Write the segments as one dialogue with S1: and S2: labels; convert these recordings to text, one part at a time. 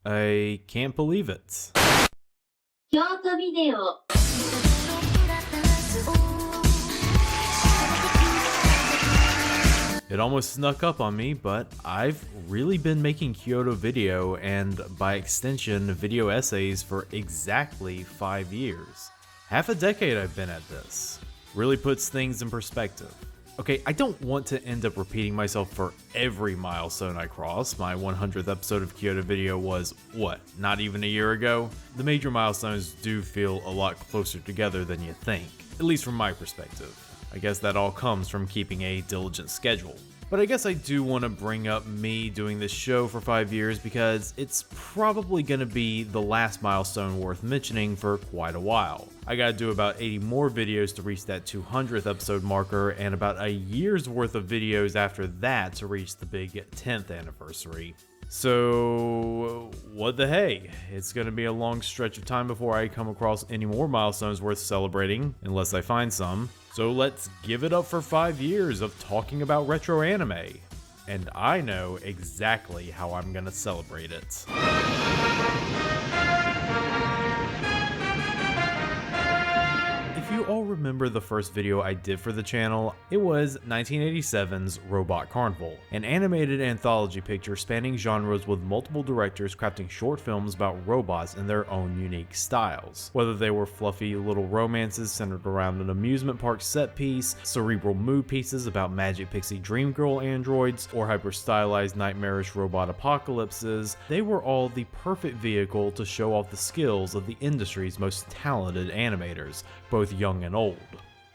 S1: I can't believe it.
S2: 京都ビデオ
S1: It almost snuck up on me, but I've really been making KYOTO video and, by extension, video essays for exactly 5 years. Half a decade I've been at this. Really puts things in perspective. Okay, I don't want to end up repeating myself for every milestone I cross. My 100th episode of KYOTO video was, what, not even a year ago? The major milestones do feel a lot closer together than you think, at least from my perspective. I guess that all comes from keeping a diligent schedule. But I guess I do want to bring up me doing this show for 5 years because it's probably going to be the last milestone worth mentioning for quite a while. I gotta do about 80 more videos to reach that 200th episode marker and about a year's worth of videos after that to reach the big 10th anniversary. So, what the hey? It's gonna be a long stretch of time before I come across any more milestones worth celebrating, unless I find some. So let's give it up for 5 years of talking about retro anime. And I know exactly how I'm gonna celebrate it. If you all remember the first video I did for the channel, it was 1987's Robot Carnival, an animated anthology picture spanning genres with multiple directors crafting short films about robots in their own unique styles. Whether they were fluffy little romances centered around an amusement park set piece, cerebral mood pieces about magic pixie dream girl androids, or hyper-stylized nightmarish robot apocalypses, they were all the perfect vehicle to show off the skills of the industry's most talented animators, both young and old.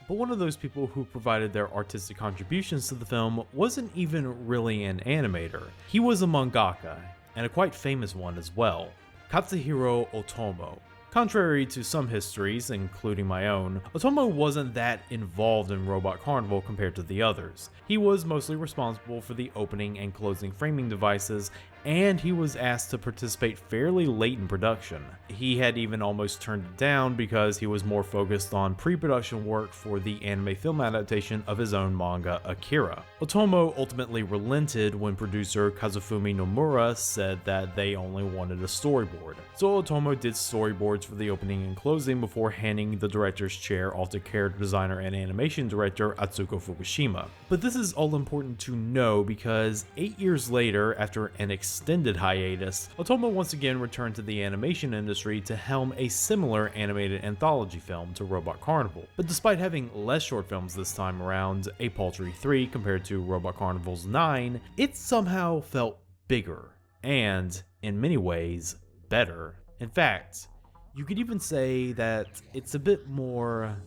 S1: But one of those people who provided their artistic contributions to the film wasn't even really an animator. He was a mangaka, and a quite famous one as well, Katsuhiro Otomo. Contrary to some histories, including my own, Otomo wasn't that involved in Robot Carnival compared to the others. He was mostly responsible for the opening and closing framing devices, and he was asked to participate fairly late in production. He had even almost turned it down because he was more focused on pre-production work for the anime film adaptation of his own manga Akira. Otomo ultimately relented when producer Kazufumi Nomura said that they only wanted a storyboard. So Otomo did storyboards for the opening and closing before handing the director's chair off to character designer and animation director Atsuko Fukushima. But this is all important to know because 8 years later, after an extended hiatus, Otomo once again returned to the animation industry to helm a similar animated anthology film to Robot Carnival. But despite having less short films this time around, a paltry 3 compared to Robot Carnival's 9, it somehow felt bigger, and, in many ways, better. In fact, you could even say that it's a bit more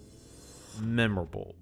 S1: memorable.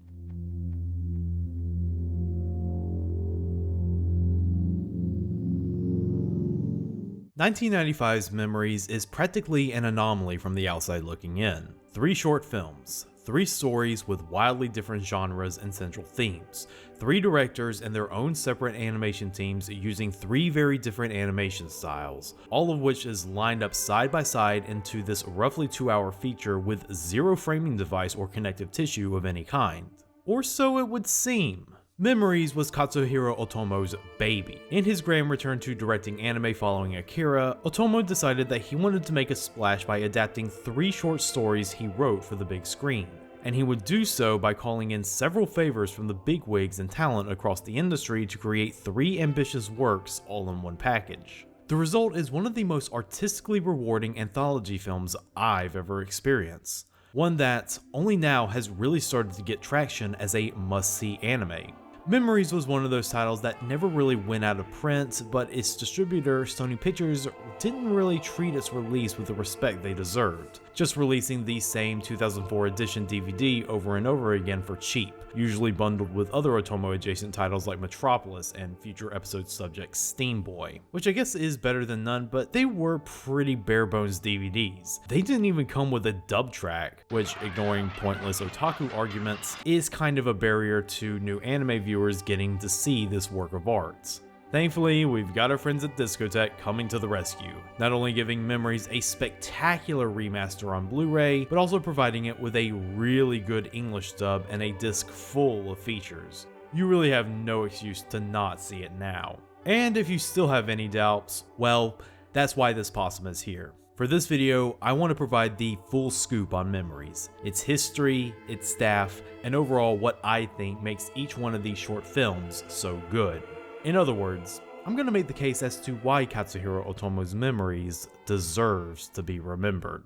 S1: 1995's Memories is practically an anomaly from the outside looking in. 3 short films, 3 stories with wildly different genres and central themes, 3 directors and their own separate animation teams using 3 very different animation styles, all of which is lined up side by side into this roughly 2-hour feature with 0 framing device or connective tissue of any kind. Or so it would seem. Memories was Katsuhiro Otomo's baby. In his grand return to directing anime following Akira, Otomo decided that he wanted to make a splash by adapting 3 short stories he wrote for the big screen. And he would do so by calling in several favors from the bigwigs and talent across the industry to create 3 ambitious works all in one package. The result is one of the most artistically rewarding anthology films I've ever experienced. One that only now has really started to get traction as a must-see anime. Memories was one of those titles that never really went out of print, but its distributor, Sony Pictures, didn't really treat its release with the respect they deserved, just releasing the same 2004 edition DVD over and over again for cheap, usually bundled with other Otomo adjacent titles like Metropolis and future episode subject Steam Boy, which I guess is better than none, but they were pretty bare bones DVDs. They didn't even come with a dub track, which, ignoring pointless otaku arguments, is kind of a barrier to new anime viewers getting to see this work of art. Thankfully, we've got our friends at Discotek coming to the rescue, not only giving Memories a spectacular remaster on Blu-ray, but also providing it with a really good English dub and a disc full of features. You really have no excuse to not see it now. And if you still have any doubts, well, That's why this possum is here. For this video, I want to provide the full scoop on Memories, its history, its staff, and overall what I think makes each one of these short films so good. In other words, I'm going to make the case as to why Katsuhiro Otomo's Memories deserves to be remembered.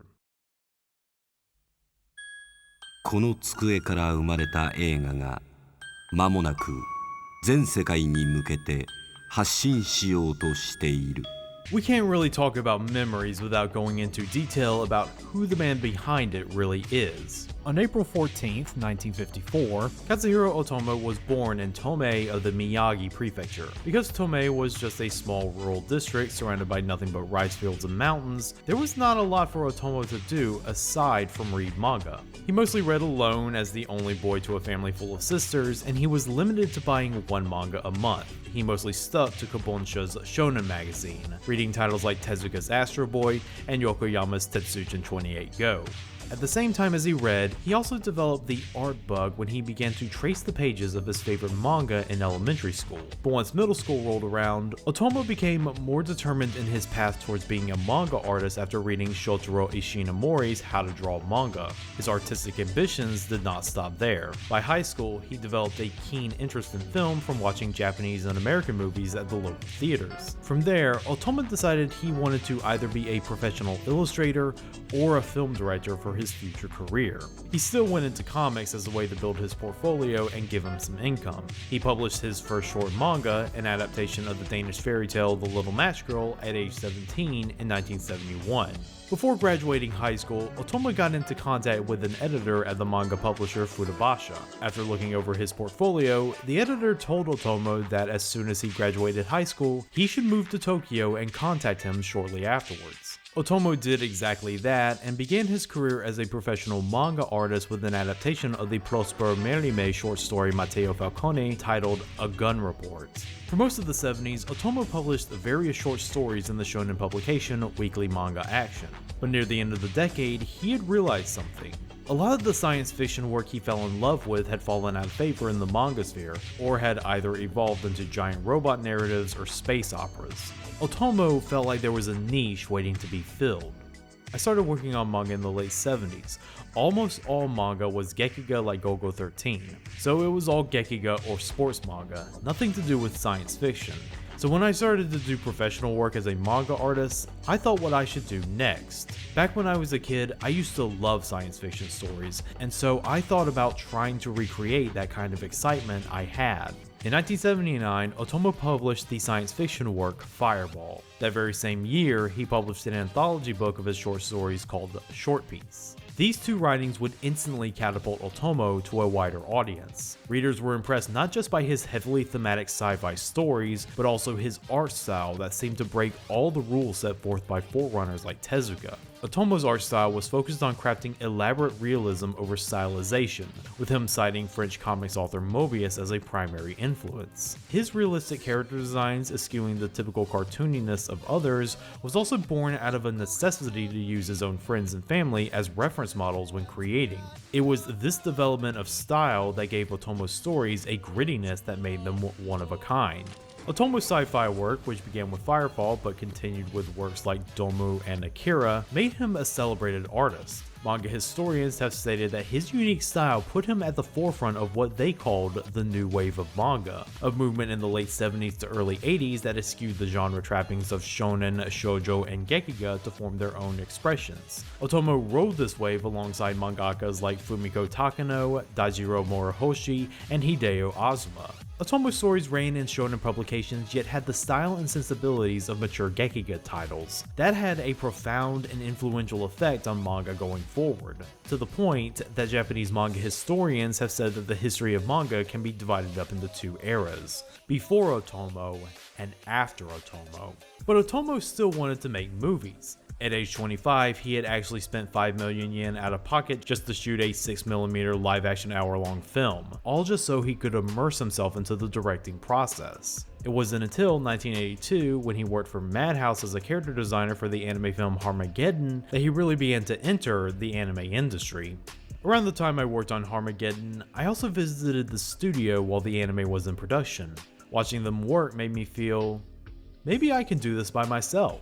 S3: この机から生まれた映画が間もなく全世界に向けて発信しようとしている。
S1: We can't really talk about Memories without going into detail about who the man behind it really is. On April 14th, 1954, Katsuhiro Otomo was born in Tomei of the Miyagi Prefecture. Because Tomei was just a small rural district surrounded by nothing but rice fields and mountains, there was not a lot for Otomo to do aside from read manga. He mostly read alone as the only boy to a family full of sisters, and he was limited to buying one manga a month. He mostly stuck to Kobunsha's Shonen magazine, reading titles like Tezuka's Astro Boy and Yokoyama's Tetsujin 28 Go. At the same time as he read, he also developed the art bug when he began to trace the pages of his favorite manga in elementary school. But once middle school rolled around, Otomo became more determined in his path towards being a manga artist after reading Shotaro Ishinomori's How to Draw Manga. His artistic ambitions did not stop there. By high school, he developed a keen interest in film from watching Japanese and American movies at the local theaters. From there, Otomo decided he wanted to either be a professional illustrator or a film director for his future career. He still went into comics as a way to build his portfolio and give him some income. He published his first short manga, an adaptation of the Danish fairy tale The Little Match Girl, at age 17 in 1971. Before graduating high school, Otomo got into contact with an editor at the manga publisher Futabasha. After looking over his portfolio, the editor told Otomo that as soon as he graduated high school, he should move to Tokyo and contact him shortly afterwards. Otomo did exactly that and began his career as a professional manga artist with an adaptation of the Prospero Merime short story Matteo Falcone titled A Gun Report. For most of the 70s, Otomo published various short stories in the shonen publication Weekly Manga Action. But near the end of the decade, he had realized something. A lot of the science fiction work he fell in love with had fallen out of favor in the manga sphere, or had either evolved into giant robot narratives or space operas. Otomo felt like there was a niche waiting to be filled. I started working on manga in the late 70s. Almost all manga was Gekiga like Gogo 13, so it was all Gekiga or sports manga, nothing to do with science fiction. So when I started to do professional work as a manga artist, I thought what I should do next. Back when I was a kid, I used to love science fiction stories, and so I thought about trying to recreate that kind of excitement I had. In 1979, Otomo published the science fiction work Fireball. That very same year, he published an anthology book of his short stories called Short Piece. These two writings would instantly catapult Otomo to a wider audience. Readers were impressed not just by his heavily thematic sci-fi stories, but also his art style that seemed to break all the rules set forth by forerunners like Tezuka. Otomo's art style was focused on crafting elaborate realism over stylization, with him citing French comics author Moebius as a primary influence. His realistic character designs, eschewing the typical cartooniness of others, was also born out of a necessity to use his own friends and family as reference models when creating. It was this development of style that gave Otomo's stories a grittiness that made them one of a kind. Otomo's sci-fi work, which began with Firefall but continued with works like Domu and Akira, made him a celebrated artist. Manga historians have stated that his unique style put him at the forefront of what they called the new wave of manga, a movement in the late 70s to early 80s that eschewed the genre trappings of shonen, shoujo, and gekiga to form their own expressions. Otomo rode this wave alongside mangakas like Fumiko Takano, Daijiro Morohoshi, and Hideo Azuma. Otomo's stories ran in shonen publications yet had the style and sensibilities of mature gekiga titles. That had a profound and influential effect on manga going forward, to the point that Japanese manga historians have said that the history of manga can be divided up into two eras, before Otomo and after Otomo. But Otomo still wanted to make movies. At age 25, he had actually spent 5 million yen out of pocket just to shoot a 6mm live-action hour-long film, all just so he could immerse himself into the directing process. It wasn't until 1982, when he worked for Madhouse as a character designer for the anime film Harmageddon, that he really began to enter the anime industry. Around the time I worked on Harmageddon, I also visited the studio while the anime was in production. Watching them work made me feel, maybe I can do this by myself.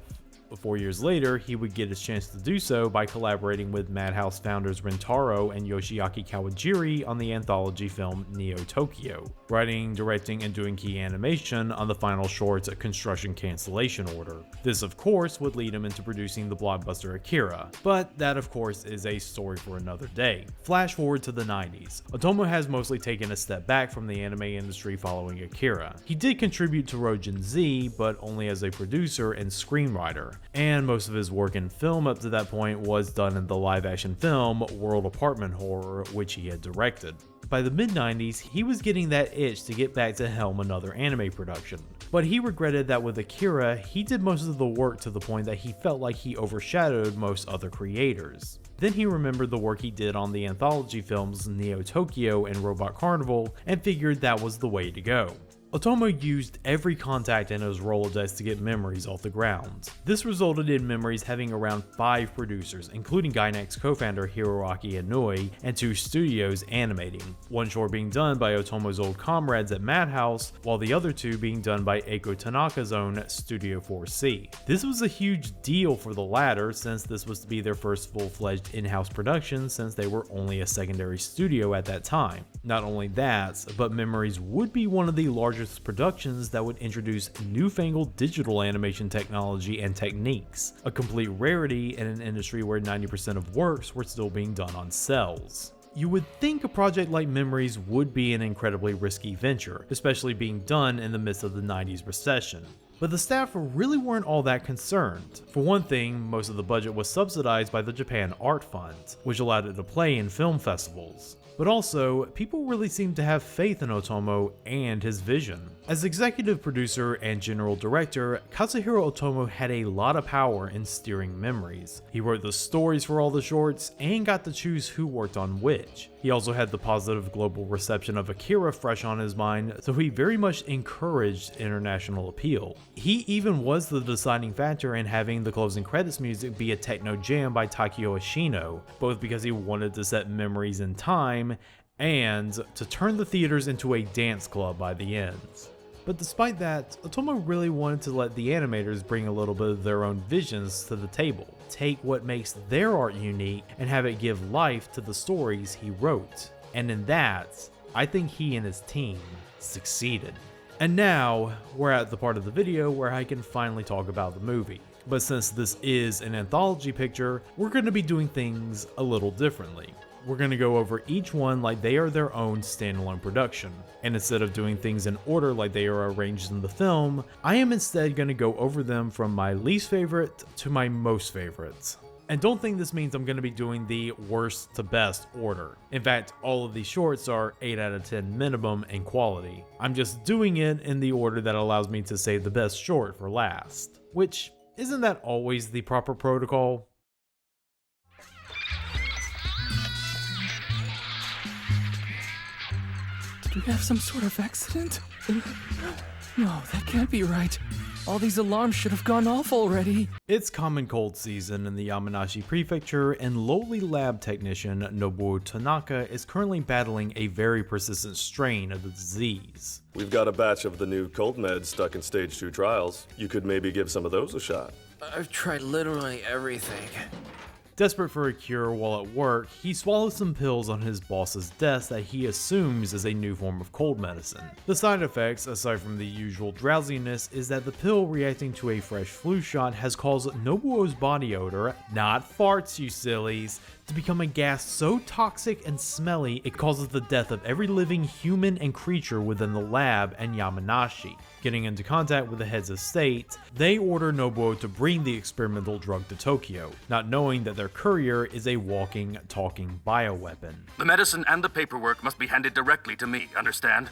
S1: 4 years later, he would get his chance to do so by collaborating with Madhouse founders Rintaro and Yoshiaki Kawajiri on the anthology film Neo Tokyo, writing, directing, and doing key animation on the final short's construction cancellation order. This, of course, would lead him into producing the blockbuster Akira, but that, of course, is a story for another day. Flash forward to the 90s. Otomo has mostly taken a step back from the anime industry following Akira. He did contribute to Rojin Z, but only as a producer and screenwriter, and most of his work in film up to that point was done in the live-action film World Apartment Horror, which he had directed. By the mid-90s, he was getting that itch to get back to helm another anime production, but he regretted that with Akira, he did most of the work to the point that he felt like he overshadowed most other creators. Then he remembered the work he did on the anthology films Neo Tokyo and Robot Carnival and figured that was the way to go. Otomo used every contact in his Rolodex to get Memories off the ground. This resulted in Memories having around 5 producers, including Gainax co-founder Hiroaki Inouye, and 2 studios animating, one short being done by Otomo's old comrades at Madhouse, while the other 2 being done by Eiko Tanaka's own Studio 4C. This was a huge deal for the latter, since this was to be their first full-fledged in-house production since they were only a secondary studio at that time. Not only that, but Memories would be one of the largest productions that would introduce newfangled digital animation technology and techniques, a complete rarity in an industry where 90% of works were still being done on cells. You would think a project like Memories would be an incredibly risky venture, especially being done in the midst of the 90s recession. But the staff really weren't all that concerned. For one thing, most of the budget was subsidized by the Japan Art Fund, which allowed it to play in film festivals. But also, people really seemed to have faith in Otomo and his vision. As executive producer and general director, Katsuhiro Otomo had a lot of power in steering Memories. He wrote the stories for all the shorts and got to choose who worked on which. He also had the positive global reception of Akira fresh on his mind, so he very much encouraged international appeal. He even was the deciding factor in having the closing credits music be a techno jam by Takeo Ashino, both because he wanted to set Memories in time and to turn the theaters into a dance club by the end. But despite that, Otomo really wanted to let the animators bring a little bit of their own visions to the table, take what makes their art unique and have it give life to the stories he wrote. And in that, I think he and his team succeeded. And now, we're at the part of the video where I can finally talk about the movie. But since this is an anthology picture, we're going to be doing things a little differently. We're going to go over each one like they are their own standalone production. And instead of doing things in order like they are arranged in the film, I am instead going to go over them from my least favorite to my most favorite. And don't think this means I'm going to be doing the worst to best order. In fact, all of these shorts are 8 out of 10 minimum in quality. I'm just doing it in the order that allows me to save the best short for last. Which, isn't that always the proper protocol?
S4: Do we have some sort of accident? No, that can't be right. All these alarms should have gone off already.
S1: It's common cold season in the Yamanashi Prefecture, and lowly lab technician Nobuo Tanaka is currently battling a very persistent strain of the disease.
S5: We've got a batch of the new cold meds stuck in stage 2 trials. You could maybe give some of those a shot.
S4: I've tried literally everything.
S1: Desperate for a cure while at work, he swallows some pills on his boss's desk that he assumes is a new form of cold medicine. The side effects, aside from the usual drowsiness, is that the pill reacting to a fresh flu shot has caused Nobuo's body odor, not farts you sillies, to become a gas so toxic and smelly it causes the death of every living human and creature within the lab and Yamanashi. Getting into contact with the heads of state, they order Nobuo to bring the experimental drug to Tokyo, not knowing that their courier is a walking, talking bioweapon.
S6: The medicine and the paperwork must be handed directly to me, understand?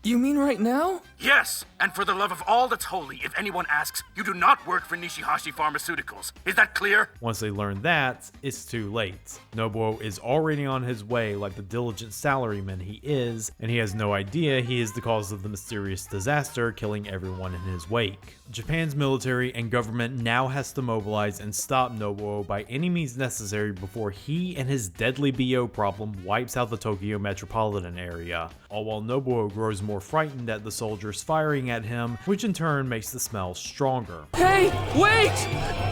S4: You mean right now?
S6: Yes, and for the love of all that's holy, if anyone asks, you do not work for Nishihashi Pharmaceuticals. Is that clear?
S1: Once they learn that, it's too late. Nobuo is already on his way like the diligent salaryman he is, and he has no idea he is the cause of the mysterious disaster killing everyone in his wake. Japan's military and government now has to mobilize and stop Nobuo by any means necessary before he and his deadly BO problem wipes out the Tokyo metropolitan area, all while Nobuo grows more more frightened at the soldiers firing at him, which in turn makes the smell stronger.
S4: Hey, wait!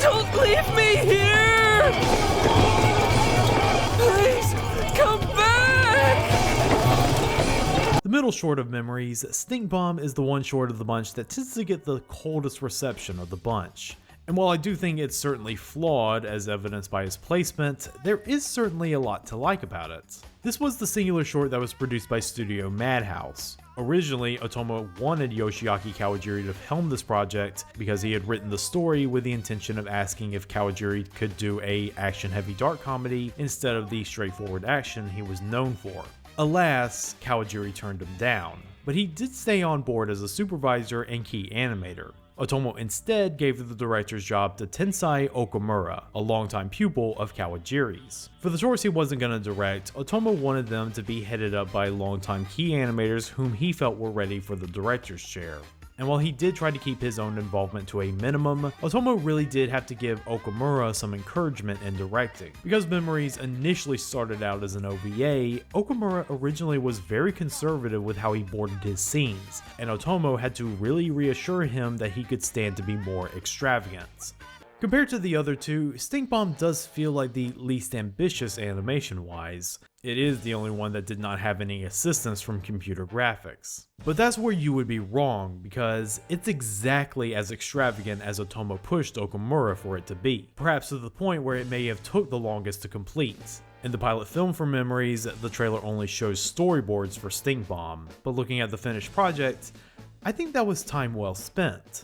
S4: Don't leave me here! Please, come back!
S1: The middle short of Memories, Stink Bomb is the one short of the bunch that tends to get the coldest reception of the bunch. And while I do think it's certainly flawed, as evidenced by its placement, there is certainly a lot to like about it. This was the singular short that was produced by Studio Madhouse. Originally, Otomo wanted Yoshiaki Kawajiri to helm this project because he had written the story with the intention of asking if Kawajiri could do a action-heavy dark comedy instead of the straightforward action he was known for. Alas, Kawajiri turned him down, but he did stay on board as a supervisor and key animator. Otomo instead gave the director's job to Tensai Okamura, a longtime pupil of Kawajiri's. For the shorts he wasn't going to direct, Otomo wanted them to be headed up by longtime key animators whom he felt were ready for the director's chair. And while he did try to keep his own involvement to a minimum, Otomo really did have to give Okamura some encouragement in directing. Because Memories initially started out as an OVA, Okamura originally was very conservative with how he boarded his scenes, and Otomo had to really reassure him that he could stand to be more extravagant. Compared to the other two, Stink Bomb does feel like the least ambitious animation-wise. It is the only one that did not have any assistance from computer graphics. But that's where you would be wrong, because it's exactly as extravagant as Otomo pushed Okamura for it to be, perhaps to the point where it may have took the longest to complete. In the pilot film for Memories, the trailer only shows storyboards for Stink Bomb, but looking at the finished project, I think that was time well spent.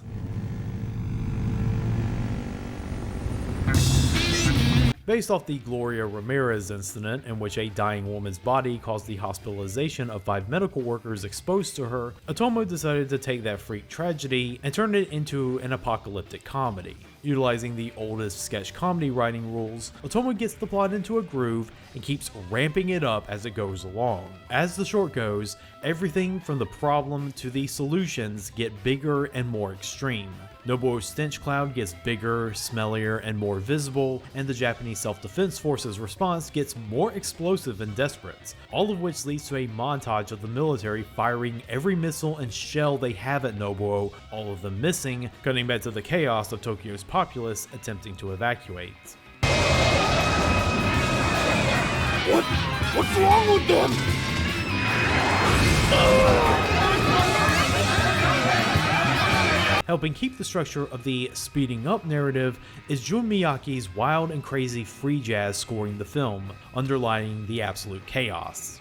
S1: Based off the Gloria Ramirez incident, in which a dying woman's body caused the hospitalization of 5 medical workers exposed to her, Otomo decided to take that freak tragedy and turn it into an apocalyptic comedy. Utilizing the oldest sketch comedy writing rules, Otomo gets the plot into a groove and keeps ramping it up as it goes along. As the short goes, everything from the problem to the solutions get bigger and more extreme. Nobuo's stench cloud gets bigger, smellier, and more visible, and the Japanese Self-Defense Force's response gets more explosive and desperate, all of which leads to a montage of the military firing every missile and shell they have at Nobuo, all of them missing, cutting back to the chaos of Tokyo's populace attempting to evacuate.
S6: What's wrong with them?
S1: Helping keep the structure of the speeding up narrative is Jun Miyake's wild and crazy free jazz scoring the film, underlining the absolute chaos.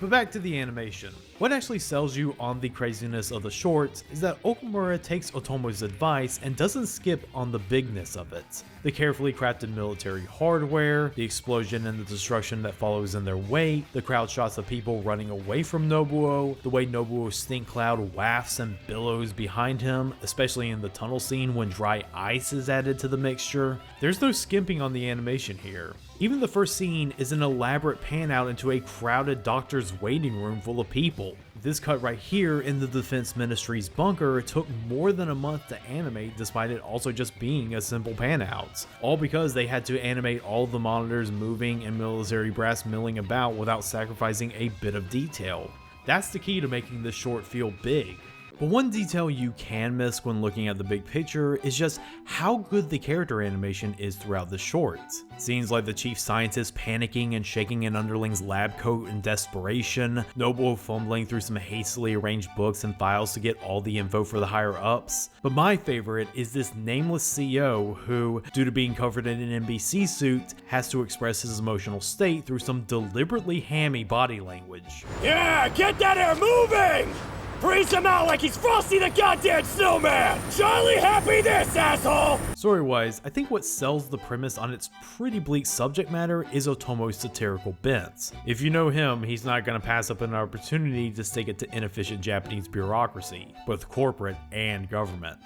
S1: But back to the animation. What actually sells you on the craziness of the short is that Okamura takes Otomo's advice and doesn't skip on the bigness of it. The carefully crafted military hardware, the explosion and the destruction that follows in their wake, the crowd shots of people running away from Nobuo, the way Nobuo's stink cloud wafts and billows behind him, especially in the tunnel scene when dry ice is added to the mixture. There's no skimping on the animation here. Even the first scene is an elaborate pan out into a crowded doctor's waiting room full of people. This cut right here in the Defense Ministry's bunker took more than a month to animate, despite it also just being a simple pan out. All because they had to animate all the monitors moving and military brass milling about without sacrificing a bit of detail. That's the key to making this short feel big. But one detail you can miss when looking at the big picture is just how good the character animation is throughout the short. Scenes like the chief scientist panicking and shaking an underling's lab coat in desperation, Nobuo fumbling through some hastily arranged books and files to get all the info for the higher ups. But my favorite is this nameless CO who, due to being covered in an NBC suit, has to express his emotional state through some deliberately hammy body language.
S6: Yeah, get that air moving! Freeze him out like he's Frosty the goddamn snowman! Charlie Happy this, asshole!
S1: Story-wise, I think what sells the premise on its pretty bleak subject matter is Otomo's satirical bent. If you know him, he's not gonna pass up an opportunity to stick it to inefficient Japanese bureaucracy, both corporate and government.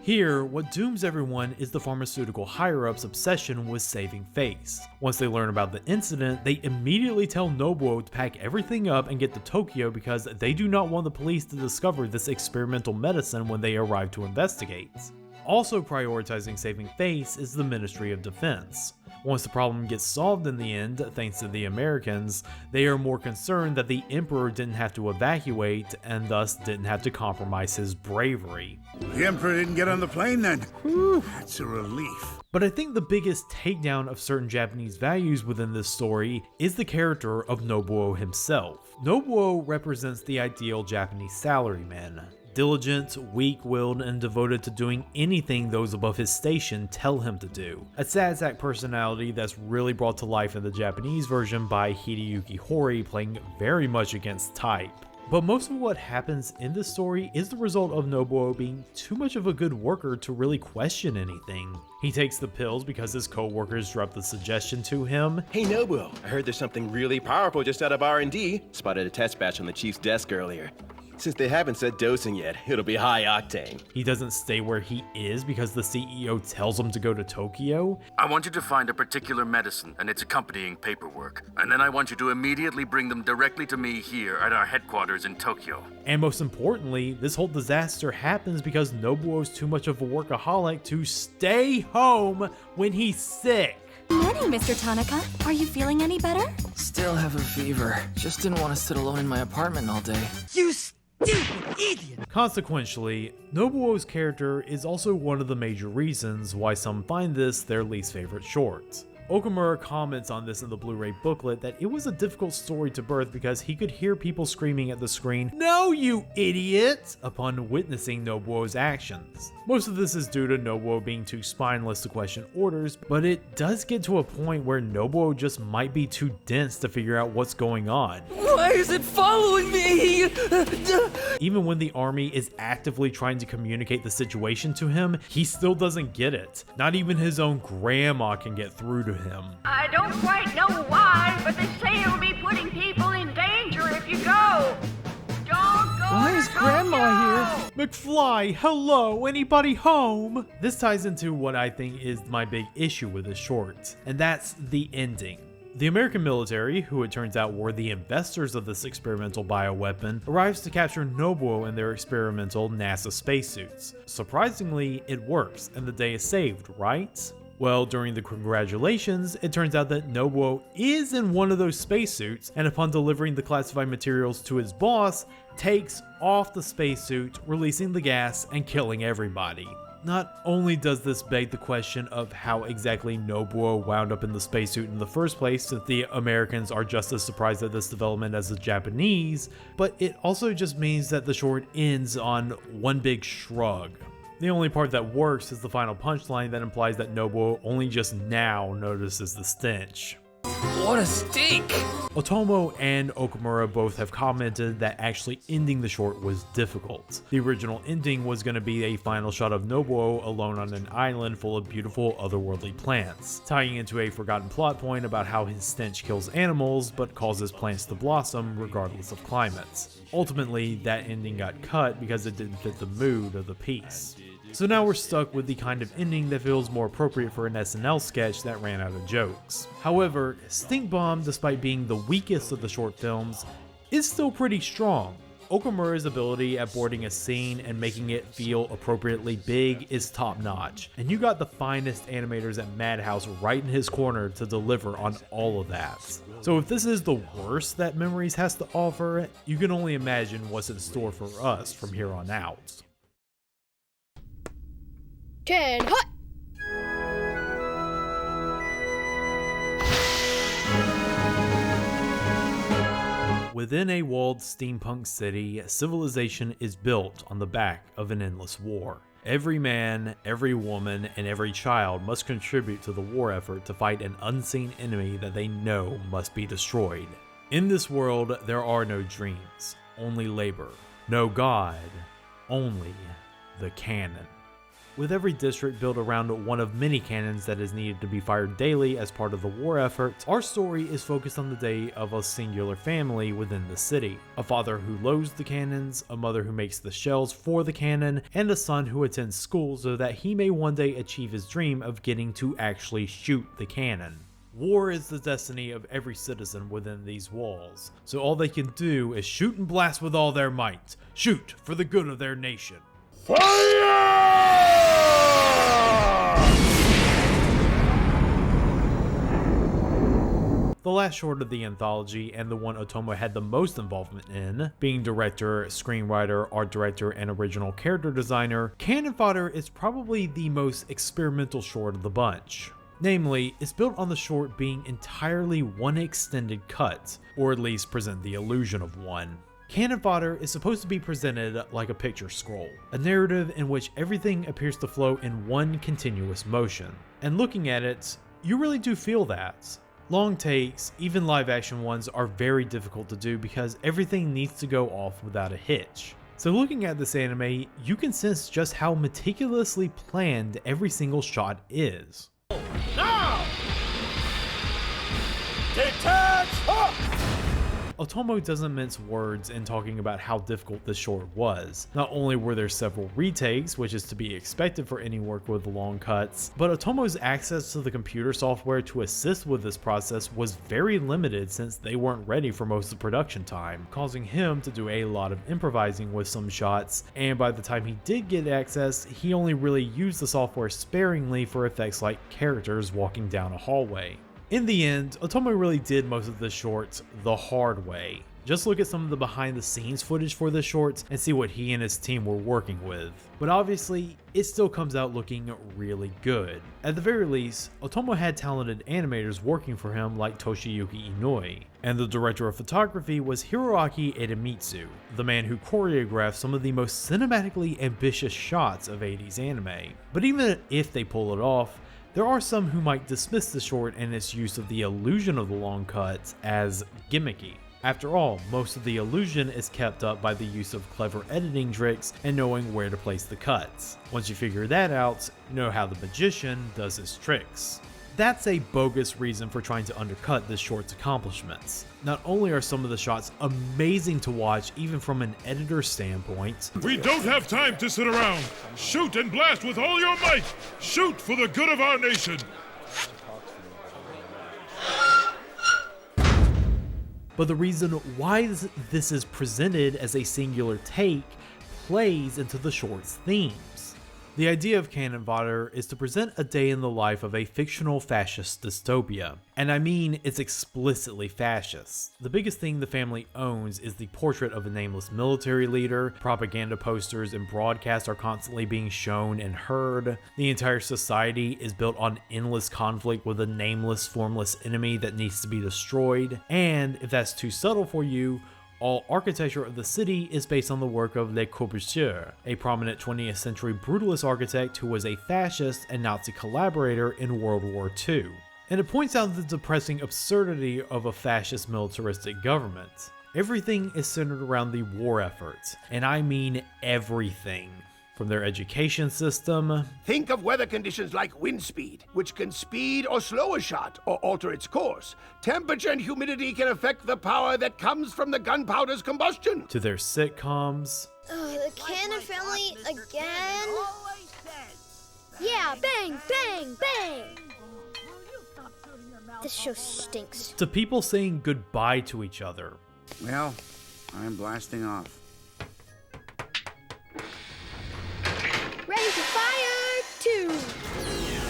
S1: Here, what dooms everyone is the pharmaceutical higher-ups' obsession with saving face. Once they learn about the incident, they immediately tell Nobuo to pack everything up and get to Tokyo because they do not want the police to discover this experimental medicine when they arrive to investigate. Also prioritizing saving face is the Ministry of Defense. Once the problem gets solved in the end, thanks to the Americans, they are more concerned that the Emperor didn't have to evacuate and thus didn't have to compromise his bravery.
S7: The Emperor didn't get on the plane then? Whew, that's a relief.
S1: But I think the biggest takedown of certain Japanese values within this story is the character of Nobuo himself. Nobuo represents the ideal Japanese salaryman. Diligent, weak-willed, and devoted to doing anything those above his station tell him to do. A sad sack personality that's really brought to life in the Japanese version by Hideyuki Hori, playing very much against type. But most of what happens in this story is the result of Nobuo being too much of a good worker to really question anything. He takes the pills because his co-workers dropped the suggestion to him.
S8: Hey Nobuo, I heard there's something really powerful just out of R&D. Spotted a test batch on the chief's desk earlier. Since they haven't said dosing yet, it'll be high octane.
S1: He doesn't stay where he is because the CEO tells him to go to Tokyo.
S9: I want you to find a particular medicine and its accompanying paperwork, and then I want you to immediately bring them directly to me here at our headquarters in Tokyo.
S1: And most importantly, this whole disaster happens because Nobuo's too much of a workaholic to stay home when he's sick.
S10: Morning, Mr. Tanaka. Are you feeling any better?
S4: Still have a fever. Just didn't want to sit alone in my apartment all day.
S6: You stupid idiot!
S1: Consequentially, Nobuo's character is also one of the major reasons why some find this their least favorite short. Okamura comments on this in the Blu-ray booklet that it was a difficult story to birth because he could hear people screaming at the screen, "No, you idiot!" upon witnessing Nobuo's actions. Most of this is due to Nobuo being too spineless to question orders, but it does get to a point where Nobuo just might be too dense to figure out what's going on.
S4: Why is it following me?
S1: Even when the army is actively trying to communicate the situation to him, he still doesn't get it. Not even his own grandma can get through to him.
S11: I don't quite know why, but they say it'll be putting people in danger if you go. Don't go.
S4: Why is Grandma here?
S1: McFly, hello, anybody home? This ties into what I think is my big issue with this short, and that's the ending. The American military, who it turns out were the investors of this experimental bioweapon, arrives to capture Nobuo in their experimental NASA spacesuits. Surprisingly, it works, and the day is saved, right? Well, during the congratulations, it turns out that Nobuo is in one of those spacesuits, and upon delivering the classified materials to his boss, takes off the spacesuit, releasing the gas and killing everybody. Not only does this beg the question of how exactly Nobuo wound up in the spacesuit in the first place, since the Americans are just as surprised at this development as the Japanese, but it also just means that the short ends on one big shrug. The only part that works is the final punchline that implies that Nobuo only just now notices the stench.
S4: What a stink!
S1: Otomo and Okamura both have commented that actually ending the short was difficult. The original ending was going to be a final shot of Nobuo alone on an island full of beautiful otherworldly plants, tying into a forgotten plot point about how his stench kills animals but causes plants to blossom regardless of climate. Ultimately, that ending got cut because it didn't fit the mood of the piece. So now we're stuck with the kind of ending that feels more appropriate for an SNL sketch that ran out of jokes. However, Stink Bomb, despite being the weakest of the short films, is still pretty strong. Okamura's ability at boarding a scene and making it feel appropriately big is top notch, and you got the finest animators at Madhouse right in his corner to deliver on all of that. So if this is the worst that Memories has to offer, you can only imagine what's in store for us from here on out.
S12: Can hot.
S1: Within a walled steampunk city, civilization is built on the back of an endless war. Every man, every woman, and every child must contribute to the war effort to fight an unseen enemy that they know must be destroyed. In this world, there are no dreams, only labor. No God, only the cannon. With every district built around one of many cannons that is needed to be fired daily as part of the war effort, our story is focused on the day of a singular family within the city. A father who loads the cannons, a mother who makes the shells for the cannon, and a son who attends school so that he may one day achieve his dream of getting to actually shoot the cannon. War is the destiny of every citizen within these walls, so all they can do is shoot and blast with all their might. Shoot for the good of their nation. The last short of the anthology, and the one Otomo had the most involvement in, being director, screenwriter, art director, and original character designer, Cannon Fodder is probably the most experimental short of the bunch. Namely, it's built on the short being entirely one extended cut, or at least present the illusion of one. Cannon Fodder is supposed to be presented like a picture scroll, a narrative in which everything appears to flow in one continuous motion. And looking at it, you really do feel that. Long takes, even live action ones, are very difficult to do because everything needs to go off without a hitch. So looking at this anime, you can sense just how meticulously planned every single shot is.
S6: Now! Detach! Hook!
S1: Otomo doesn't mince words in talking about how difficult this short was. Not only were there several retakes, which is to be expected for any work with long cuts, but Otomo's access to the computer software to assist with this process was very limited since they weren't ready for most of the production time, causing him to do a lot of improvising with some shots, and by the time he did get access, he only really used the software sparingly for effects like characters walking down a hallway. In the end, Otomo really did most of this short the hard way. Just look at some of the behind the scenes footage for this short and see what he and his team were working with. But obviously, it still comes out looking really good. At the very least, Otomo had talented animators working for him like Toshiyuki Inouye, and the director of photography was Hiroaki Edemitsu, the man who choreographed some of the most cinematically ambitious shots of 80s anime. But even if they pull it off, there are some who might dismiss the short and its use of the illusion of the long cuts as gimmicky. After all, most of the illusion is kept up by the use of clever editing tricks and knowing where to place the cuts. Once you figure that out, you know how the magician does his tricks. That's a bogus reason for trying to undercut this short's accomplishments. Not only are some of the shots amazing to watch even from an editor's standpoint,
S13: we don't have time to sit around. Shoot and blast with all your might. Shoot for the good of our nation.
S1: but the reason why this is presented as a singular take plays into the short's themes. The idea of Cannon Fodder is to present a day in the life of a fictional fascist dystopia, and I mean it's explicitly fascist. The biggest thing the family owns is the portrait of a nameless military leader, propaganda posters and broadcasts are constantly being shown and heard, the entire society is built on endless conflict with a nameless, formless enemy that needs to be destroyed, and if that's too subtle for you, all architecture of the city is based on the work of Le Corbusier, a prominent 20th century brutalist architect who was a fascist and Nazi collaborator in World War II. And it points out the depressing absurdity of a fascist militaristic government. Everything is centered around the war effort, and I mean everything. From their education system.
S7: Think of weather conditions like wind speed, which can speed or slow a shot or alter its course. Temperature and humidity can affect the power that comes from the gunpowder's combustion.
S1: To their sitcoms.
S12: The Cannon family again? Yeah, bang, bang, bang! This show stinks.
S1: To people saying goodbye to each other.
S7: Well, I'm blasting off.
S12: Ready to fire, two!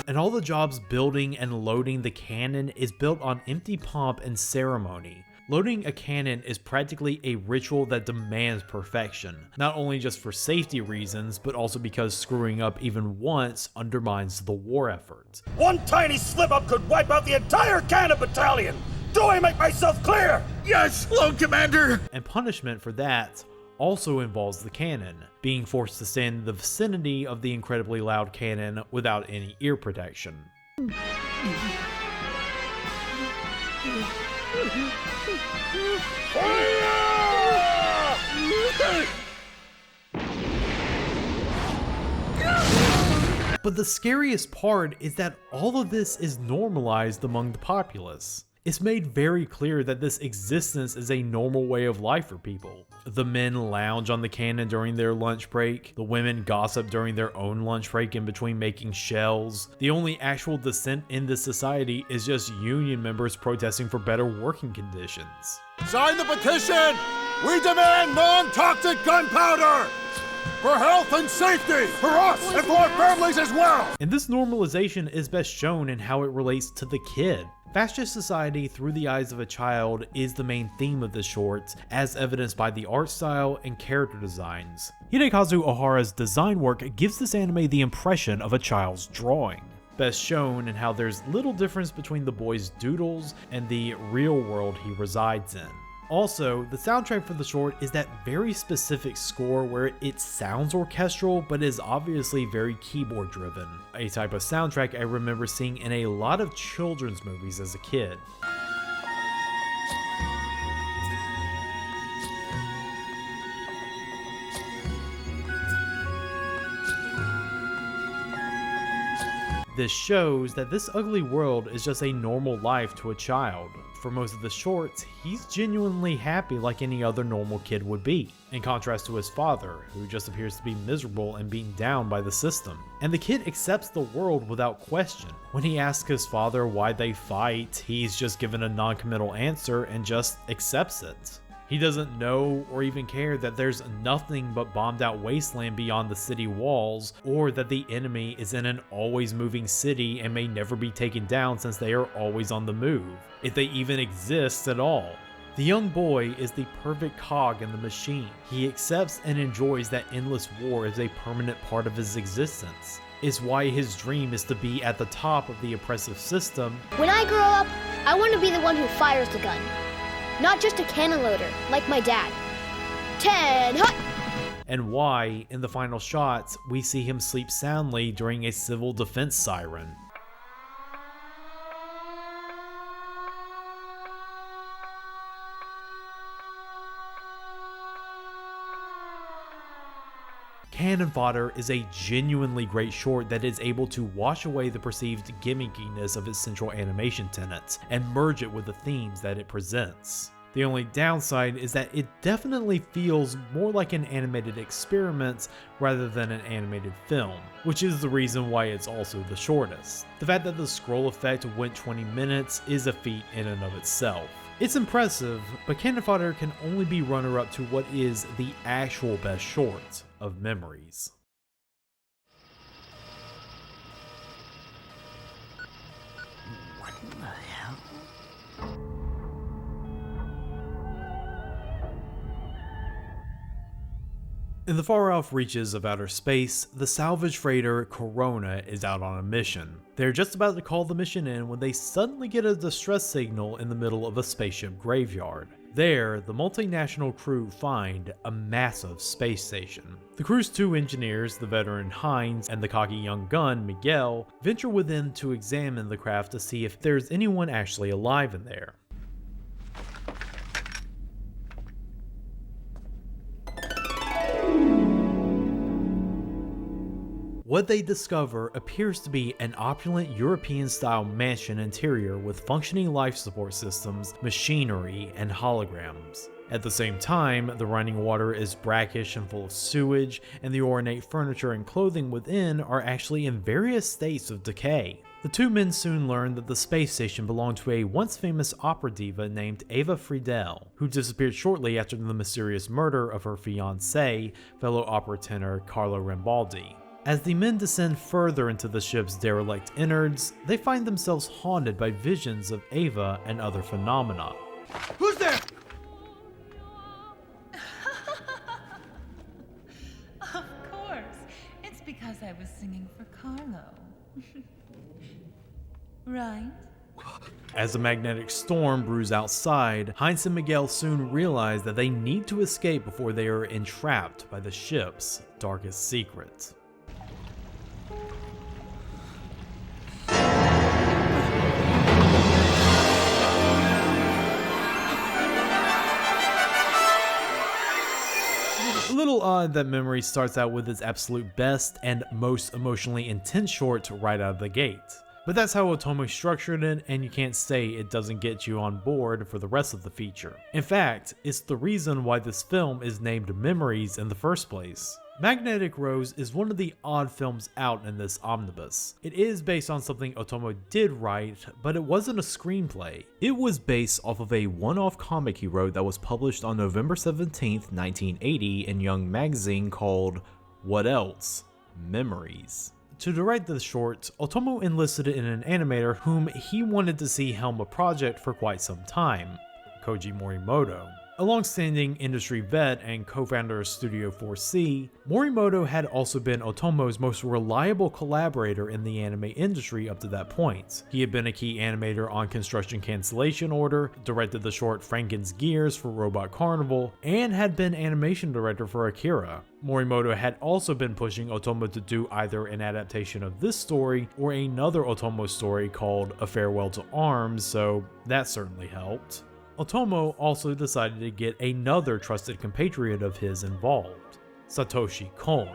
S1: And all the jobs building and loading the cannon is built on empty pomp and ceremony. Loading a cannon is practically a ritual that demands perfection, not only just for safety reasons, but also because screwing up even once undermines the war effort.
S6: One tiny slip-up could wipe out the entire cannon battalion! Do I make myself clear?
S7: Yes, Lord Commander!
S1: And punishment for that also involves the cannon, being forced to stand in the vicinity of the incredibly loud cannon without any ear protection. But the scariest part is that all of this is normalized among the populace. It's made very clear that this existence is a normal way of life for people. The men lounge on the cannon during their lunch break. The women gossip during their own lunch break in between making shells. The only actual dissent in this society is just union members protesting for better working conditions.
S6: Sign the petition! We demand non-toxic gunpowder! For health and safety! For us and for our families as well!
S1: And this normalization is best shown in how it relates to the kid. Fascist society through the eyes of a child is the main theme of the shorts, as evidenced by the art style and character designs. Hidekazu Ohara's design work gives this anime the impression of a child's drawing. Best shown in how there's little difference between the boy's doodles and the real world he resides in. Also, the soundtrack for the short is that very specific score where it sounds orchestral but is obviously very keyboard driven, a type of soundtrack I remember seeing in a lot of children's movies as a kid. This shows that this ugly world is just a normal life to a child. For most of the shorts, he's genuinely happy like any other normal kid would be, in contrast to his father, who just appears to be miserable and beaten down by the system. And the kid accepts the world without question. When he asks his father why they fight, he's just given a non-committal answer and just accepts it. He doesn't know or even care that there's nothing but bombed out wasteland beyond the city walls, or that the enemy is in an always moving city and may never be taken down since they are always on the move, if they even exist at all. The young boy is the perfect cog in the machine. He accepts and enjoys that endless war as a permanent part of his existence. It's why his dream is to be at the top of the oppressive system.
S12: When I grow up, I want to be the one who fires the gun. Not just a cannon loader, like my dad. 10 hut!
S1: And why, in the final shots, we see him sleep soundly during a civil defense siren. Cannon Fodder is a genuinely great short that is able to wash away the perceived gimmickiness of its central animation tenets and merge it with the themes that it presents. The only downside is that it definitely feels more like an animated experiment rather than an animated film, which is the reason why it's also the shortest. The fact that the scroll effect went 20 minutes is a feat in and of itself. It's impressive, but Cannon Fodder can only be runner-up to what is the actual best short of Memories.
S14: What the hell?
S1: In the far-off reaches of outer space, the salvage freighter Corona is out on a mission. They're just about to call the mission in when they suddenly get a distress signal in the middle of a spaceship graveyard. There, the multinational crew find a massive space station. The crew's two engineers, the veteran Hines and the cocky young gun Miguel, venture within to examine the craft to see if there's anyone actually alive in there. What they discover appears to be an opulent European-style mansion interior with functioning life support systems, machinery, and holograms. At the same time, the running water is brackish and full of sewage, and the ornate furniture and clothing within are actually in various states of decay. The two men soon learn that the space station belonged to a once famous opera diva named Eva Friedel, who disappeared shortly after the mysterious murder of her fiancé, fellow opera tenor Carlo Rambaldi. As the men descend further into the ship's derelict innards, they find themselves haunted by visions of Ava and other phenomena.
S6: Who's there?
S15: Of course. It's because I was singing for Carlo. Right?
S1: As a magnetic storm brews outside, Heinz and Miguel soon realize that they need to escape before they are entrapped by the ship's darkest secret. A little little odd that Memories starts out with its absolute best and most emotionally intense short right out of the gate. But that's how Otomo structured it, and you can't say it doesn't get you on board for the rest of the feature. In fact, it's the reason why this film is named Memories in the first place. Magnetic Rose is one of the odd films out in this omnibus. It is based on something Otomo did write, but it wasn't a screenplay. It was based off of a one-off comic he wrote that was published on November 17th, 1980 in Young Magazine called What Else? Memories. To direct the short, Otomo enlisted an animator whom he wanted to see helm a project for quite some time, Koji Morimoto. A long-standing industry vet and co-founder of Studio 4C, Morimoto had also been Otomo's most reliable collaborator in the anime industry up to that point. He had been a key animator on Construction Cancellation Order, directed the short Franken's Gears for Robot Carnival, and had been animation director for Akira. Morimoto had also been pushing Otomo to do either an adaptation of this story or another Otomo story called A Farewell to Arms, so that certainly helped. Otomo also decided to get another trusted compatriot of his involved, Satoshi Kon.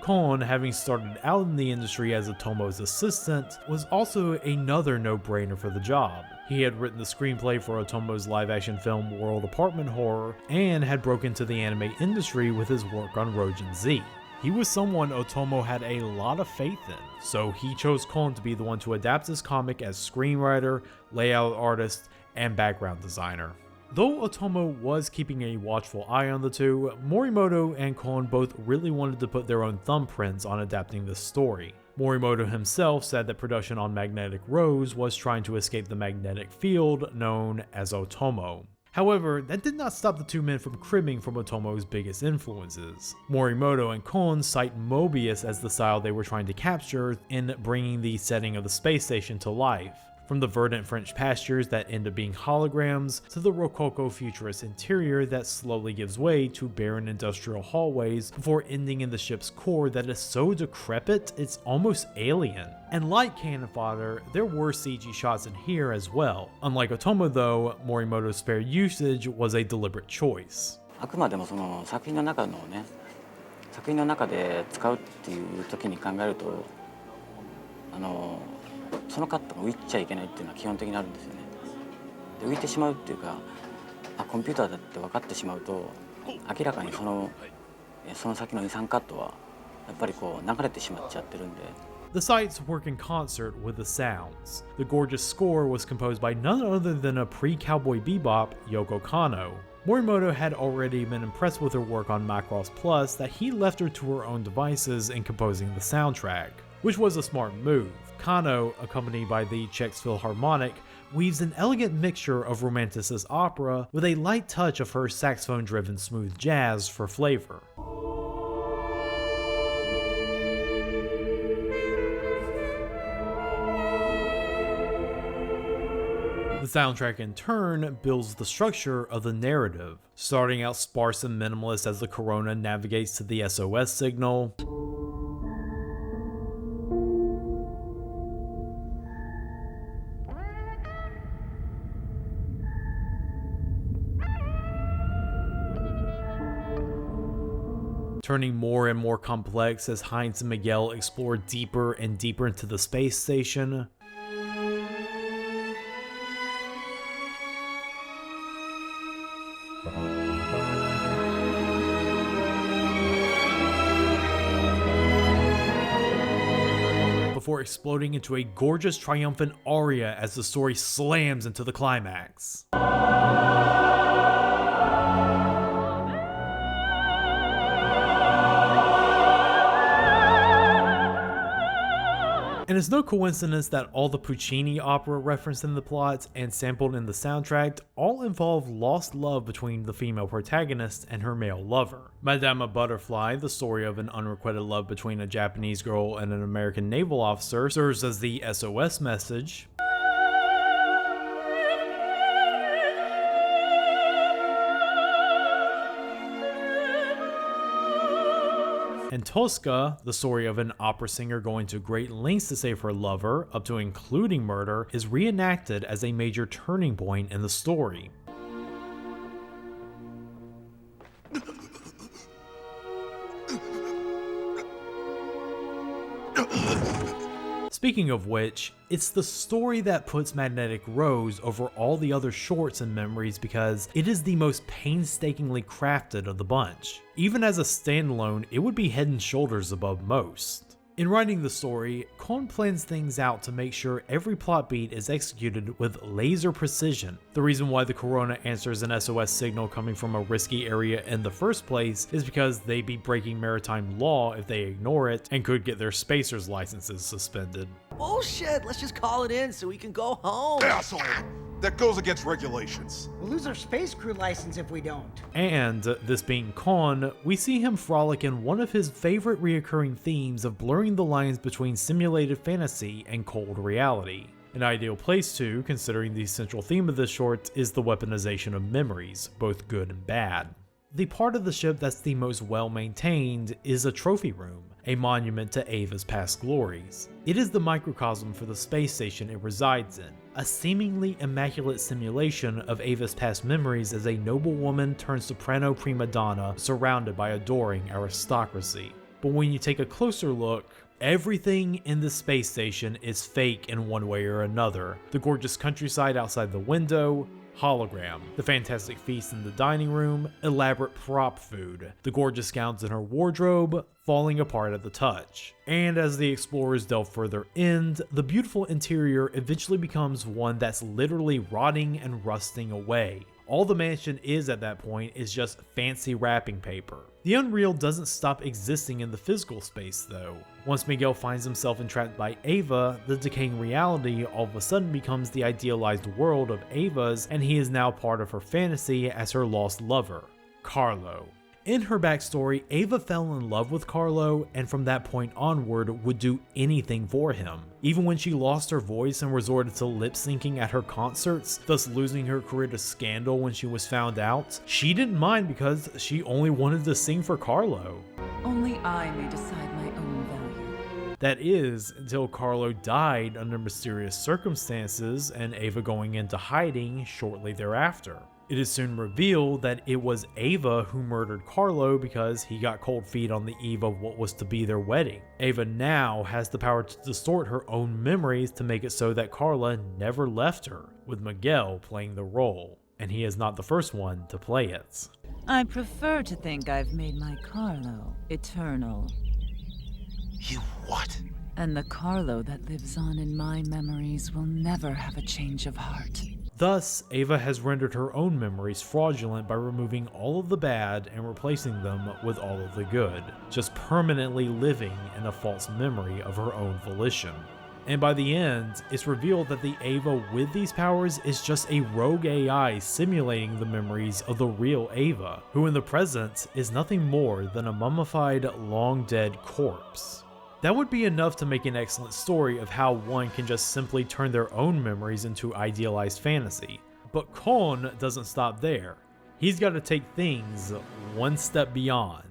S1: Kon, having started out in the industry as Otomo's assistant, was also another no-brainer for the job. He had written the screenplay for Otomo's live-action film World Apartment Horror, and had broken into the anime industry with his work on Rojin Z. He was someone Otomo had a lot of faith in, so he chose Kon to be the one to adapt his comic as screenwriter, layout artist, and background designer. Though Otomo was keeping a watchful eye on the two, Morimoto and Kon both really wanted to put their own thumbprints on adapting this story. Morimoto himself said that production on Magnetic Rose was trying to escape the magnetic field known as Otomo. However, that did not stop the two men from cribbing from Otomo's biggest influences. Morimoto and Kon cite Mobius as the style they were trying to capture in bringing the setting of the space station to life. From the verdant French pastures that end up being holograms, to the Rococo futurist interior that slowly gives way to barren industrial hallways before ending in the ship's core that is so decrepit it's almost alien. And like cannon fodder, there were CG shots in here as well. Unlike Otomo though, Morimoto's fair usage was a deliberate choice.
S16: あくまでもその作品の中のね、作品の中で使うっていう時に考えると、そのカットが浮いちゃいけないっていうのは基本的にあるんですよね。で浮いてしまうっていうか、コンピューターだって分かってしまうと、明らかにその先の2、3カットはやっぱりこう流れてしまっちゃってるんで。
S1: The sights work in concert with the sounds. The gorgeous score was composed by none other than a pre-Cowboy Bebop Yoko Kanno. Morimoto had already been impressed with her work on Macross Plus that he left her to her own devices in composing the soundtrack, which was a smart move. Kanno, accompanied by the Czech Philharmonic, weaves an elegant mixture of romanticist opera with a light touch of her saxophone-driven smooth jazz for flavor. The soundtrack in turn builds the structure of the narrative, starting out sparse and minimalist as the Corona navigates to the SOS signal, turning more and more complex as Heinz and Miguel explore deeper and deeper into the space station. Before exploding into a gorgeous triumphant aria as the story slams into the climax. And it's no coincidence that all the Puccini opera referenced in the plot and sampled in the soundtrack all involve lost love between the female protagonist and her male lover. Madame Butterfly, the story of an unrequited love between a Japanese girl and an American naval officer, serves as the SOS message. And Tosca, the story of an opera singer going to great lengths to save her lover, up to including murder, is reenacted as a major turning point in the story. Speaking of which, it's the story that puts Magnetic Rose over all the other shorts and memories because it is the most painstakingly crafted of the bunch. Even as a standalone, it would be head and shoulders above most. In writing the story, Kon plans things out to make sure every plot beat is executed with laser precision. The reason why the Corona answers an SOS signal coming from a risky area in the first place is because they'd be breaking maritime law if they ignore it and could get their spacers licenses suspended.
S17: Bullshit! Let's just call it in so we can go home.
S6: Asshole! That goes against regulations.
S18: We'll lose our space crew license if we don't.
S1: And, this being Kon, we see him frolic in one of his favorite reoccurring themes of blurring the lines between simulated fantasy and cold reality. An ideal place to, considering the central theme of this short is the weaponization of memories, both good and bad. The part of the ship that's the most well-maintained is a trophy room, a monument to Ava's past glories. It is the microcosm for the space station it resides in, a seemingly immaculate simulation of Ava's past memories as a noblewoman turned soprano prima donna surrounded by adoring aristocracy. But when you take a closer look, everything in the space station is fake in one way or another. The gorgeous countryside outside the window, hologram, the fantastic feast in the dining room, elaborate prop food, the gorgeous gowns in her wardrobe, falling apart at the touch. And as the explorers delve further in, the beautiful interior eventually becomes one that's literally rotting and rusting away. All the mansion is at that point is just fancy wrapping paper. The unreal doesn't stop existing in the physical space though. Once Miguel finds himself entrapped by Ava, the decaying reality all of a sudden becomes the idealized world of Ava's, and he is now part of her fantasy as her lost lover, Carlo. In her backstory, Ava fell in love with Carlo and from that point onward would do anything for him. Even when she lost her voice and resorted to lip syncing at her concerts, thus losing her career to scandal when she was found out, she didn't mind because she only wanted to sing for Carlo.
S15: Only I may decide my own value.
S1: That is, until Carlo died under mysterious circumstances and Ava going into hiding shortly thereafter. It is soon revealed that it was Ava who murdered Carlo because he got cold feet on the eve of what was to be their wedding. Ava now has the power to distort her own memories to make it so that Carla never left her, with Miguel playing the role, and he is not the first one to play it.
S15: I prefer to think I've made my Carlo eternal.
S6: You what?
S15: And the Carlo that lives on in my memories will never have a change of heart.
S1: Thus, Ava has rendered her own memories fraudulent by removing all of the bad and replacing them with all of the good, just permanently living in a false memory of her own volition. And by the end, it's revealed that the Ava with these powers is just a rogue AI simulating the memories of the real Ava, who in the present is nothing more than a mummified, long-dead corpse. That would be enough to make an excellent story of how one can just simply turn their own memories into idealized fantasy. But Kon doesn't stop there. He's got to take things one step beyond.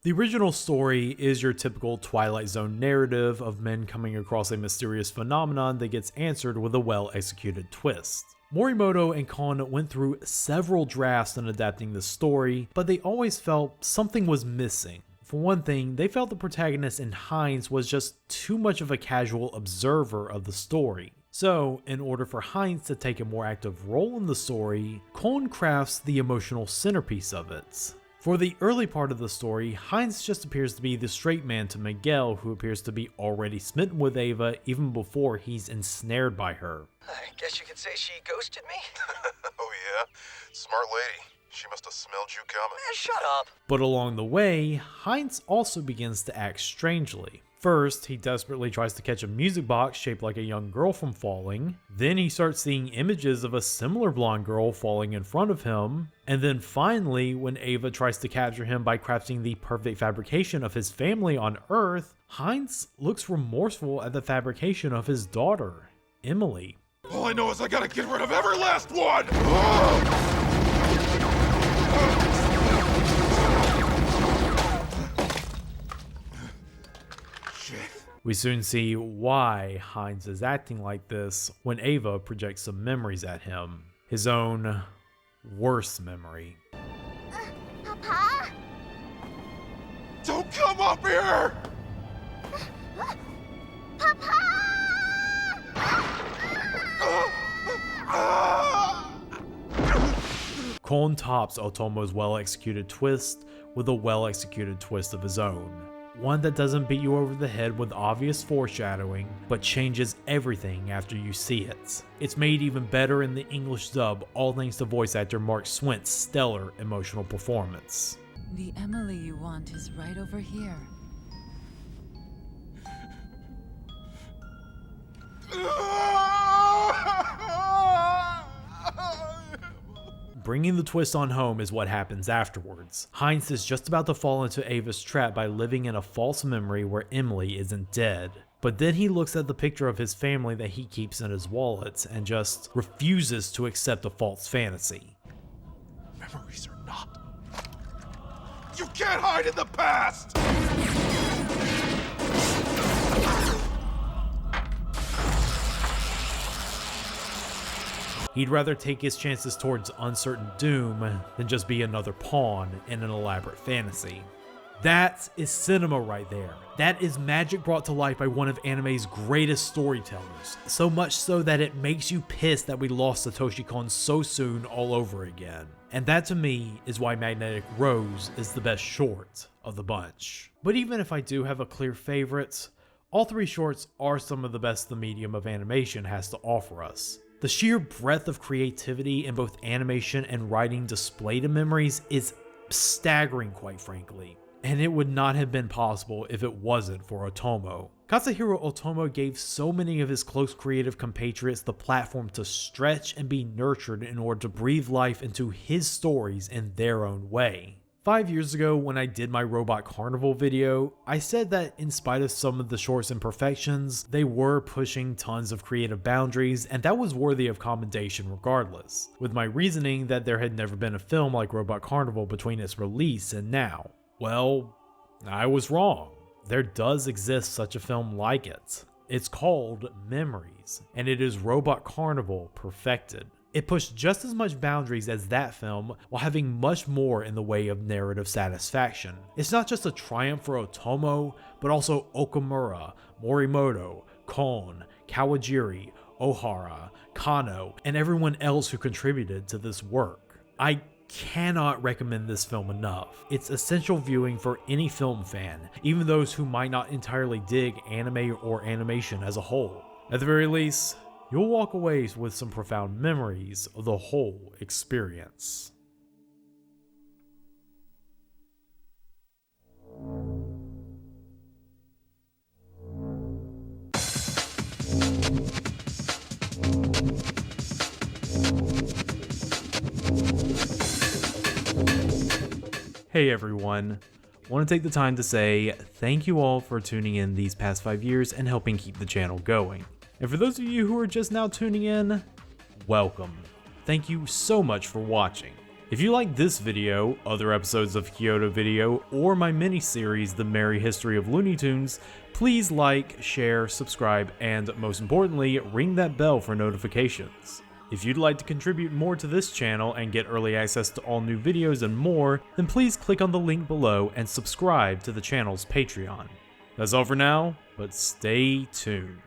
S1: The original story is your typical Twilight Zone narrative of men coming across a mysterious phenomenon that gets answered with a well-executed twist. Morimoto and Kon went through several drafts in adapting the story, but they always felt something was missing. For one thing, they felt the protagonist in Hines was just too much of a casual observer of the story. So, in order for Hines to take a more active role in the story, Kon crafts the emotional centerpiece of it. For the early part of the story, Hines just appears to be the straight man to Miguel, who appears to be already smitten with Ava even before he's ensnared by her.
S17: I guess you could say she ghosted me?
S6: Oh yeah? Smart lady. She must have smelled you coming.
S17: Man, shut up.
S1: But along the way, Hines also begins to act strangely. First, he desperately tries to catch a music box shaped like a young girl from falling. Then he starts seeing images of a similar blonde girl falling in front of him. And then finally, when Ava tries to capture him by crafting the perfect fabrication of his family on Earth, Hines looks remorseful at the fabrication of his daughter, Emily.
S6: All I know is I gotta get rid of every last one!
S1: We soon see why Hines is acting like this when Ava projects some memories at him. His own worst memory.
S11: Papa?
S6: Don't come up here!
S11: Papa!
S1: Kon tops Otomo's well-executed twist with a well-executed twist of his own. One that doesn't beat you over the head with obvious foreshadowing, but changes everything after you see it. It's made even better in the English dub, all thanks to voice actor Mark Swint's stellar emotional performance.
S15: The Emily you want is right over here.
S1: Bringing the twist on home is what happens afterwards. Heinz is just about to fall into Ava's trap by living in a false memory where Emily isn't dead. But then he looks at the picture of his family that he keeps in his wallet and just refuses to accept a false fantasy.
S6: Memories are not. You can't hide in the past!
S1: He'd rather take his chances towards uncertain doom than just be another pawn in an elaborate fantasy. That is cinema right there. That is magic brought to life by one of anime's greatest storytellers. So much so that it makes you pissed that we lost Satoshi Kon so soon all over again. And that to me is why Magnetic Rose is the best short of the bunch. But even if I do have a clear favorite, all three shorts are some of the best the medium of animation has to offer us. The sheer breadth of creativity in both animation and writing displayed in Memories is staggering, quite frankly. And it would not have been possible if it wasn't for Otomo. Katsuhiro Otomo gave so many of his close creative compatriots the platform to stretch and be nurtured in order to breathe life into his stories in their own way. 5 years ago, when I did my Robot Carnival video, I said that in spite of some of the short's imperfections, they were pushing tons of creative boundaries, and that was worthy of commendation regardless, with my reasoning that there had never been a film like Robot Carnival between its release and now. Well, I was wrong. There does exist such a film like it. It's called Memories, and it is Robot Carnival perfected. It pushed just as much boundaries as that film while having much more in the way of narrative satisfaction. It's not just a triumph for Otomo, but also Okamura, Morimoto, Kon, Kawajiri, Ohara, Kano, and everyone else who contributed to this work. I cannot recommend this film enough. It's essential viewing for any film fan, even those who might not entirely dig anime or animation as a whole. At the very least, you'll walk away with some profound memories of the whole experience. Hey everyone, I want to take the time to say thank you all for tuning in these past 5 years and helping keep the channel going. And for those of you who are just now tuning in, welcome. Thank you so much for watching. If you like this video, other episodes of KYOTO Video, or my mini-series The Merry History of Looney Tunes, please like, share, subscribe, and most importantly, ring that bell for notifications. If you'd like to contribute more to this channel and get early access to all new videos and more, then please click on the link below and subscribe to the channel's Patreon. That's all for now, but stay tuned.